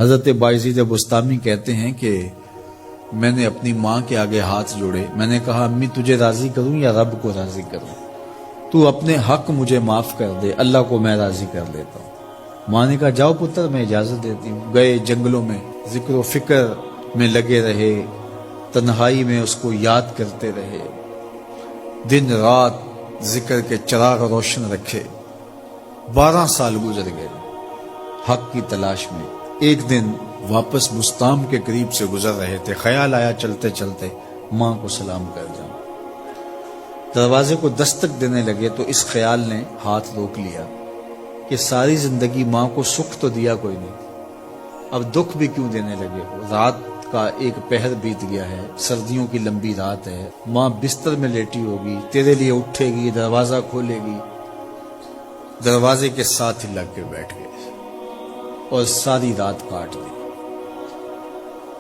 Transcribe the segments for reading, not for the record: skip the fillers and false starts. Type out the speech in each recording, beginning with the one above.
حضرت بایزید بستامی کہتے ہیں کہ میں نے اپنی ماں کے آگے ہاتھ جوڑے، میں نے کہا امی تجھے راضی کروں یا رب کو راضی کروں؟ تو اپنے حق مجھے معاف کر دے، اللہ کو میں راضی کر لیتا ہوں۔ ماں نے کہا جاؤ پتر میں اجازت دیتی ہوں۔ گئے جنگلوں میں ذکر و فکر میں لگے رہے، تنہائی میں اس کو یاد کرتے رہے، دن رات ذکر کے چراغ روشن رکھے۔ 12 سال گزر گئے حق کی تلاش میں۔ ایک دن واپس بستام کے قریب سے گزر رہے تھے، خیال آیا چلتے چلتے ماں کو سلام کر جاؤں۔ دروازے کو دستک دینے لگے تو اس خیال نے ہاتھ روک لیا کہ ساری زندگی ماں کو سکھ تو دیا کوئی نہیں، اب دکھ بھی کیوں دینے لگے ہو؟ رات کا ایک پہر بیت گیا ہے، سردیوں کی لمبی رات ہے، ماں بستر میں لیٹی ہوگی، تیرے لیے اٹھے گی، دروازہ کھولے گی۔ دروازے کے ساتھ ہی لگ کے بیٹھ گئے اور ساری رات کاٹ دی،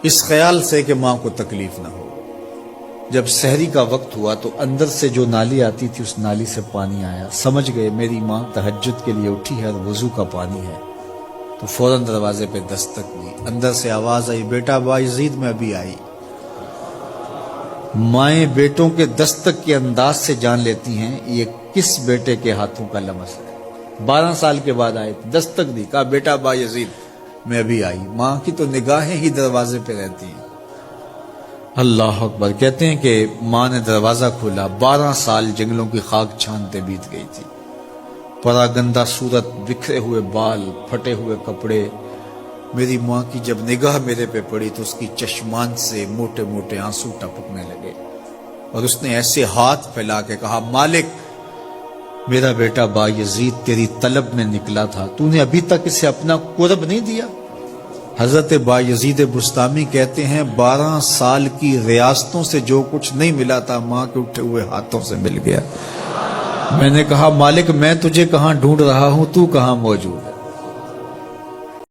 اس خیال سے کہ ماں کو تکلیف نہ ہو۔ جب سحری کا وقت ہوا تو اندر سے جو نالی آتی تھی اس نالی سے پانی آیا، سمجھ گئے میری ماں تہجد کے لیے اٹھی ہے اور وضو کا پانی ہے، تو فوراً دروازے پہ دستک دی۔ اندر سے آواز آئی بیٹا بایزید میں ابھی آئی۔ مائیں بیٹوں کے دستک کے انداز سے جان لیتی ہیں یہ کس بیٹے کے ہاتھوں کا لمس ہے۔ 12 سال کے بعد آئے، دستک دی، کہا بیٹا بایزید میں ابھی آئی۔ ماں کی تو نگاہیں ہی دروازے پہ رہتی ہیں۔ اللہ اکبر۔ کہتے ہیں کہ ماں نے دروازہ کھولا، 12 سال جنگلوں کی خاک چھانتے بیت گئی تھی، پراگندہ صورت، بکھرے ہوئے بال، پھٹے ہوئے کپڑے۔ میری ماں کی جب نگاہ میرے پہ پڑی تو اس کی چشمان سے موٹے موٹے آنسو ٹپکنے لگے، اور اس نے ایسے ہاتھ پھیلا کے کہا مالک میرا بیٹا بایزید تیری طلب میں نکلا تھا، تو نے ابھی تک اسے اپنا قرب نہیں دیا۔ حضرت بایزید بستامی کہتے ہیں 12 سال کی ریاستوں سے جو کچھ نہیں ملا تھا ماں کے اٹھے ہوئے ہاتھوں سے مل گیا۔ میں نے کہا مالک میں تجھے کہاں ڈھونڈ رہا ہوں، تو کہاں موجود ہے؟